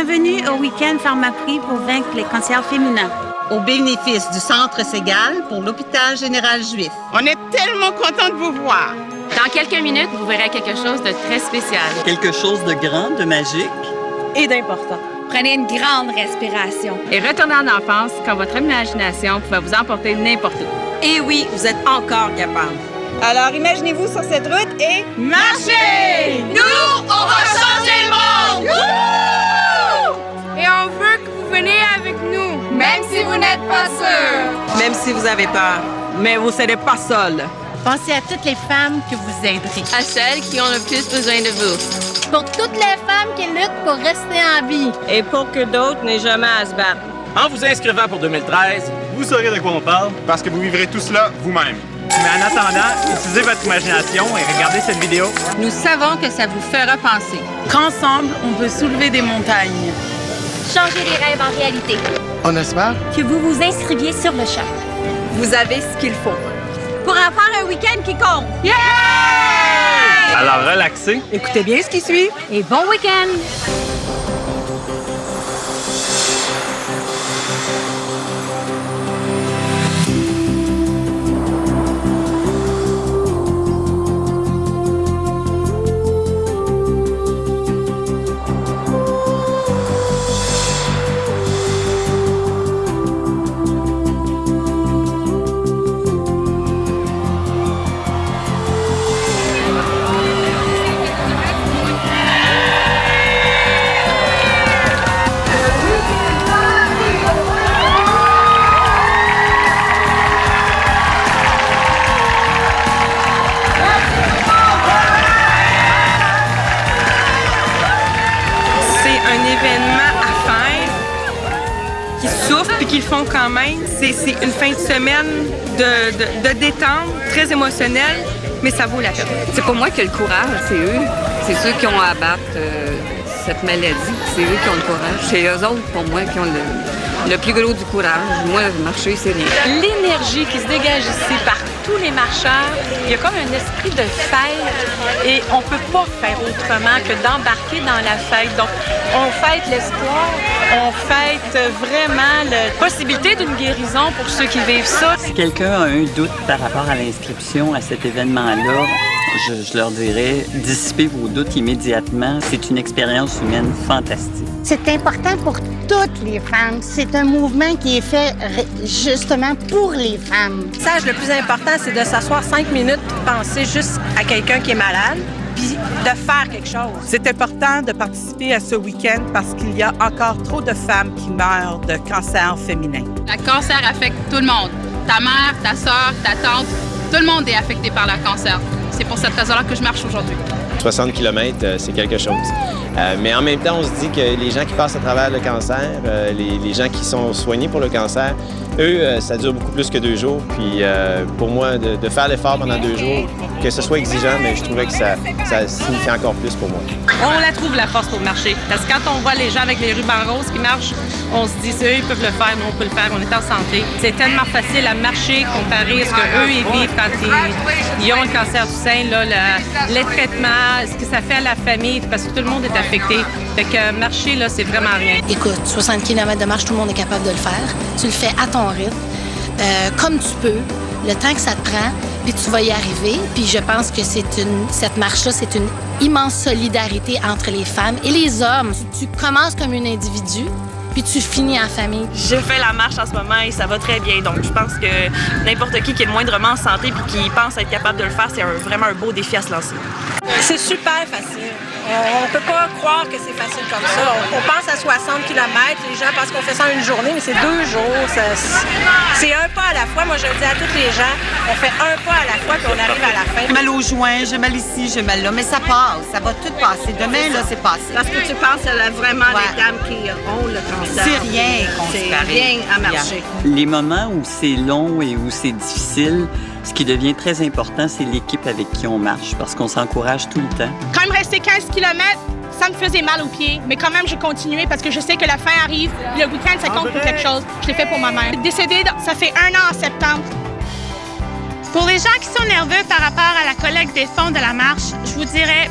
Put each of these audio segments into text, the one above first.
Bienvenue au week-end Pharmaprix pour vaincre les cancers féminins. Au bénéfice du Centre Ségal pour l'Hôpital Général Juif. On est tellement contents de vous voir. Dans quelques minutes, vous verrez quelque chose de très spécial. Quelque chose de grand, de magique. Et d'important. Prenez une grande respiration. Et retournez en enfance quand votre imagination pouvait vous emporter n'importe où. Et oui, vous êtes encore capable. Alors, imaginez-vous sur cette route et... Marchez! Nous, on va changer le monde! Et on veut que vous veniez avec nous. Même si vous n'êtes pas sûr. Même si vous avez peur. Mais vous ne serez pas seul. Pensez à toutes les femmes que vous aiderez. À celles qui ont le plus besoin de vous. Pour toutes les femmes qui luttent pour rester en vie. Et pour que d'autres n'aient jamais à se battre. En vous inscrivant pour 2013, vous saurez de quoi on parle. Parce que vous vivrez tout cela vous-même. Mais en attendant, utilisez votre imagination et regardez cette vidéo. Nous savons que ça vous fera penser. Qu'ensemble, on peut soulever des montagnes. Changer les rêves en réalité. On espère que vous vous inscriviez sur le champ. Vous avez ce qu'il faut. Pour en faire un week-end qui compte. Yeah! Alors relaxez. Écoutez bien ce qui suit. Et bon week-end! Qu'ils font quand même. C'est une fin de semaine de détente, très émotionnelle, mais ça vaut la peine. C'est pas moi qui ai le courage, c'est eux. C'est ceux qui ont à abattre cette maladie. C'est eux qui ont le courage. C'est eux autres, pour moi, qui ont le plus gros du courage. Moi, marcher, c'est rien. L'énergie qui se dégage ici par tous les marcheurs, il y a comme un esprit de fête et on peut pas faire autrement que d'embarquer dans la fête. Donc, on fête l'espoir, on fête vraiment la possibilité d'une guérison pour ceux qui vivent ça. Si quelqu'un a un doute par rapport à l'inscription à cet événement-là, je leur dirais, dissipez vos doutes immédiatement. C'est une expérience humaine fantastique. C'est important pour toutes les femmes. C'est un mouvement qui est fait justement pour les femmes. Le message le plus important, c'est de s'asseoir 5 minutes, penser juste à quelqu'un qui est malade, puis de faire quelque chose. C'est important de participer à ce week-end parce qu'il y a encore trop de femmes qui meurent de cancer féminin. Le cancer affecte tout le monde. Ta mère, ta soeur, ta tante, tout le monde est affecté par le cancer. C'est pour cette raison-là que je marche aujourd'hui. 60 km, c'est quelque chose. Mais en même temps, on se dit que les gens qui passent à travers le cancer, les gens qui sont soignés pour le cancer, eux, ça dure beaucoup plus que 2 jours. Puis pour moi, de faire l'effort pendant 2 jours, que ce soit exigeant, mais je trouvais que ça signifie encore plus pour moi. On la trouve, la force pour marcher. Parce que quand on voit les gens avec les rubans roses qui marchent, on se dit, eux, ils peuvent le faire, nous, on peut le faire, on est en santé. C'est tellement facile à marcher comparé à ce qu'eux, ils vivent quand ils ont le cancer du sein, là, les traitements, ce que ça fait à la famille, parce que tout le monde est affecté. Fait que marcher, là, c'est vraiment rien. Écoute, 60 km de marche, tout le monde est capable de le faire. Tu le fais à ton rythme, comme tu peux, le temps que ça te prend, puis tu vas y arriver. Puis je pense que cette marche-là, c'est une immense solidarité entre les femmes et les hommes. Tu commences comme un individu, puis tu finis en famille. Je fais la marche en ce moment et ça va très bien. Donc, je pense que n'importe qui est moindrement en santé puis qui pense être capable de le faire, c'est vraiment un beau défi à se lancer. C'est super facile. On ne peut pas croire que c'est facile comme ça. On pense à 60 km, les gens pensent qu'on fait ça en une journée, mais c'est 2 jours. C'est un pas à la fois. Moi, je le dis à tous les gens, on fait un pas à la fois puis on arrive à la fin. J'ai mal aux joints, j'ai mal ici, j'ai mal là, mais ça passe, ça va tout passer. Demain, là, c'est passé. Parce que tu penses à vraiment les dames qui ont le cancer. C'est rien C'est rien à marcher. Les moments où c'est long et où c'est difficile, ce qui devient très important, c'est l'équipe avec qui on marche, parce qu'on s'encourage tout le temps. Quand il me restait 15 km, ça me faisait mal aux pieds, mais quand même, j'ai continué parce que je sais que la fin arrive. Le week-end, ça compte pour quelque chose. Je l'ai fait pour ma mère. Décédée, ça fait 1 an en septembre. Pour les gens qui sont nerveux par rapport à la collecte des fonds de la marche, je vous dirais,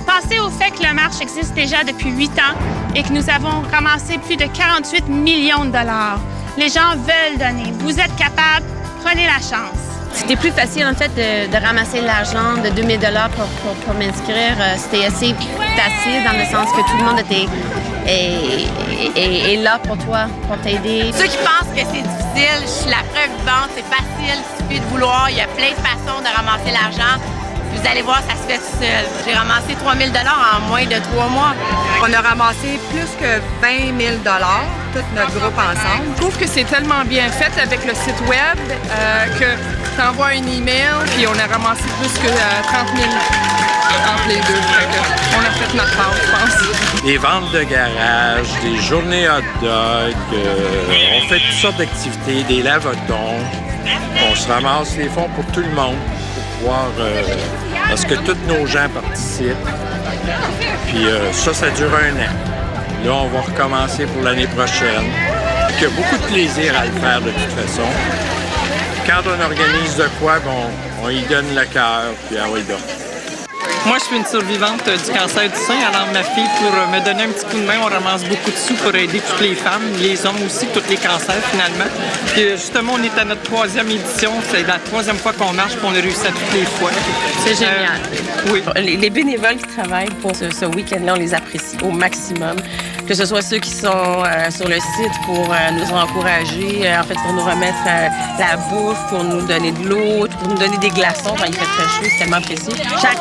Pensez au fait que la marche existe déjà depuis 8 ans et que nous avons ramassé plus de 48 millions de dollars. Les gens veulent donner. Vous êtes capables, prenez la chance. C'était plus facile, en fait, de ramasser l'argent de 2000 $ pour m'inscrire. C'était assez facile dans le sens que tout le monde est là pour toi, pour t'aider. Ceux qui pensent que c'est difficile, je suis la preuve vivante, c'est facile, il suffit de vouloir. Il y a plein de façons de ramasser l'argent. Vous allez voir, ça se fait tout seul. J'ai ramassé 3 000 $ en moins de 3 mois. On a ramassé plus que 20 000 $, tout notre groupe ensemble. Je trouve que c'est tellement bien fait avec le site web que tu envoies un email, puis on a ramassé plus que 30 000 entre les deux. On a fait notre part, je pense. Des ventes de garage, des journées hot dog, on fait toutes sortes d'activités, des lavotons. On se ramasse les fonds pour tout le monde. Parce que tous nos gens participent. Puis ça dure 1 an. Là, on va recommencer pour l'année prochaine. Il y a beaucoup de plaisir à le faire de toute façon. Quand on organise de quoi, on y donne le cœur, puis ah oui, donc. Moi, je suis une survivante du cancer du sein. Alors, ma fille, pour me donner un petit coup de main, on ramasse beaucoup de sous pour aider toutes les femmes, les hommes aussi, tous les cancers, finalement. Puis, justement, on est à notre 3e édition. C'est la 3e fois qu'on marche, puis on a réussi à toutes les fois. C'est génial. Oui. Les bénévoles qui travaillent pour ce week-end-là, on les apprécie au maximum. Que ce soit ceux qui sont sur le site pour nous encourager, en fait, pour nous remettre la bouffe, pour nous donner de l'eau, pour nous donner des glaçons quand il fait très chaud, c'est tellement apprécié. Chaque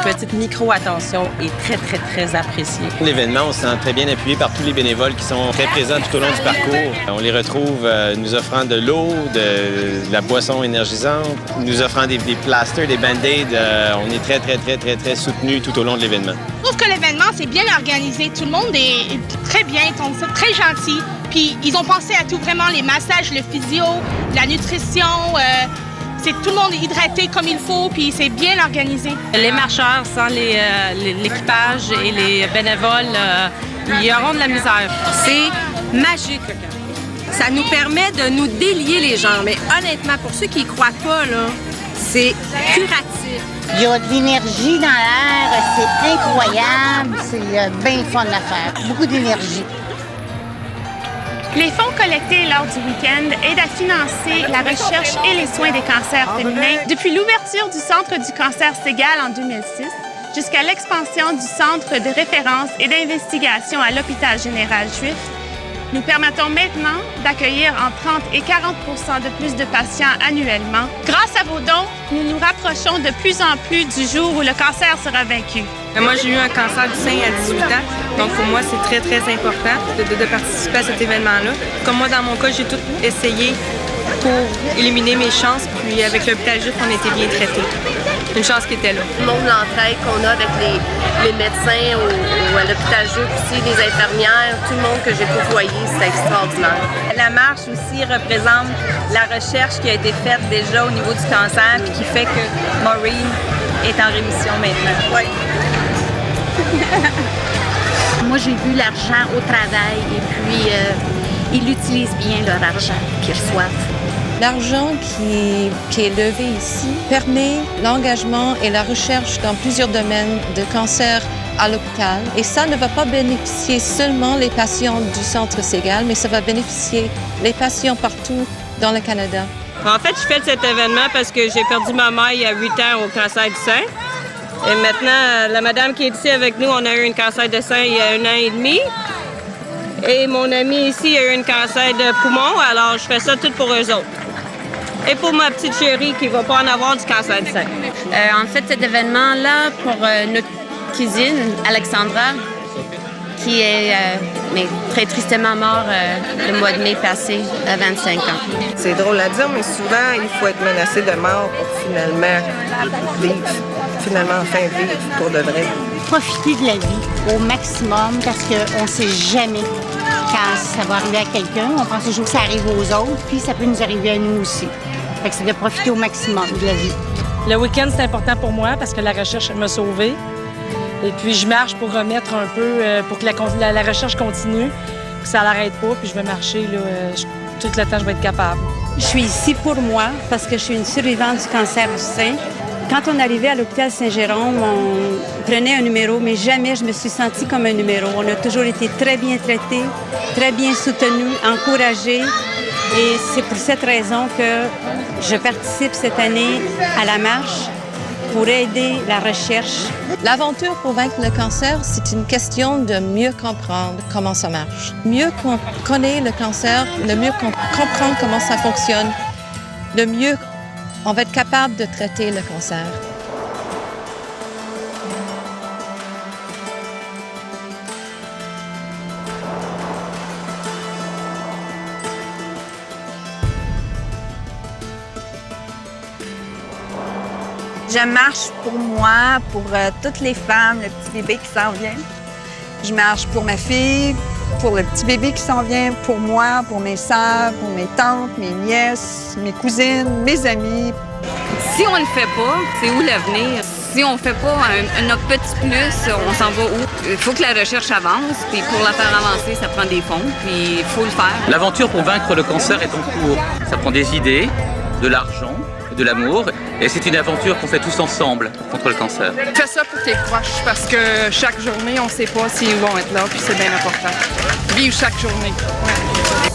petite micro-attention est très, très, très appréciée. L'événement, on se sent très bien appuyé par tous les bénévoles qui sont très présents tout au long du parcours. On les retrouve nous offrant de l'eau, de la boisson énergisante, nous offrant des plasters, des band-aids. On est très, très, très, très, très soutenus tout au long de l'événement. Je trouve que l'événement, c'est bien organisé. Tout le monde est très bien, ils sont très gentils. Puis ils ont pensé à tout, vraiment, les massages, le physio, la nutrition. C'est tout le monde est hydraté comme il faut, puis c'est bien organisé. Les marcheurs, sans l'équipage et les bénévoles, ils auront de la misère. C'est magique. Ça nous permet de nous délier les gens. Mais honnêtement, pour ceux qui y croient pas, là, c'est curatif. Il y a de l'énergie dans l'air, c'est incroyable, c'est bien fun à faire. Beaucoup d'énergie. Les fonds collectés lors du week-end aident à financer la recherche et les soins des cancers féminins. Depuis l'ouverture du Centre du cancer Ségale en 2006 jusqu'à l'expansion du Centre de référence et d'investigation à l'Hôpital général juif, nous permettons maintenant d'accueillir entre 30 et 40 % de plus de patients annuellement. Grâce à vos dons, nous nous rapprochons de plus en plus du jour où le cancer sera vaincu. Moi, j'ai eu un cancer du sein à 18 ans, donc pour moi, c'est très, très important de participer à cet événement-là. Comme moi, dans mon cas, j'ai tout essayé pour éliminer mes chances, puis avec l'hôpital juif, on était bien traités. Une chance qui était là. Le monde d'entraide qu'on a avec les médecins ou à l'hôpital juif aussi, les infirmières, tout le monde que j'ai côtoyé, c'est extraordinaire. La marche aussi représente la recherche qui a été faite déjà au niveau du cancer, puis qui fait que Maureen est en rémission maintenant. Oui. Moi, j'ai vu l'argent au travail et puis ils utilisent bien leur argent qu'ils reçoivent. L'argent qui est levé ici permet l'engagement et la recherche dans plusieurs domaines de cancer à l'hôpital. Et ça ne va pas bénéficier seulement les patients du Centre Ségale, mais ça va bénéficier les patients partout dans le Canada. En fait, je fais cet événement parce que j'ai perdu ma mère il y a 8 ans au cancer du sein. Et maintenant, la madame qui est ici avec nous, on a eu un cancer de sein il y a 1 an et demi. Et mon ami ici a eu un cancer de poumon, alors je fais ça tout pour eux autres. Et pour ma petite chérie qui ne va pas en avoir du cancer du sein. En fait, cet événement-là, pour notre cousine, Alexandra, qui est très tristement morte le mois de mai passé, à 25 ans. C'est drôle à dire, mais souvent, il faut être menacé de mort pour finalement vivre. Finalement, enfin vivre pour de vrai. Profiter de la vie au maximum parce qu'on ne sait jamais quand ça va arriver à quelqu'un. On pense toujours que ça arrive aux autres, puis ça peut nous arriver à nous aussi. Fait que c'est de profiter au maximum de la vie. Le week-end, c'est important pour moi parce que la recherche m'a sauvée. Et puis, je marche pour remettre un peu, pour que la recherche continue, que ça n'arrête pas. Puis, je vais marcher là, tout le temps, je vais être capable. Je suis ici pour moi parce que je suis une survivante du cancer du sein. Quand on arrivait à l'hôpital Saint-Jérôme, on prenait un numéro, mais jamais je me suis sentie comme un numéro. On a toujours été très bien traités, très bien soutenus, encouragés. Et c'est pour cette raison que je participe cette année à la marche pour aider la recherche. L'aventure pour vaincre le cancer, c'est une question de mieux comprendre comment ça marche. Mieux qu'on connaît le cancer, le mieux qu'on comprend comment ça fonctionne, le mieux on va être capable de traiter le cancer. Je marche pour moi, pour toutes les femmes, le petit bébé qui s'en vient. Je marche pour ma fille, pour le petit bébé qui s'en vient, pour moi, pour mes sœurs, pour mes tantes, mes nièces, mes cousines, mes amis. Si on le fait pas, c'est où l'avenir? Si on fait pas notre petit plus, on s'en va où? Il faut que la recherche avance, puis pour la faire avancer, ça prend des fonds, puis il faut le faire. L'aventure pour vaincre le cancer est en cours. Ça prend des idées, de l'argent, de l'amour, et c'est une aventure qu'on fait tous ensemble contre le cancer. Fais ça pour tes proches, parce que chaque journée, on ne sait pas s'ils vont être là, puis c'est bien important. Vive chaque journée. Ouais.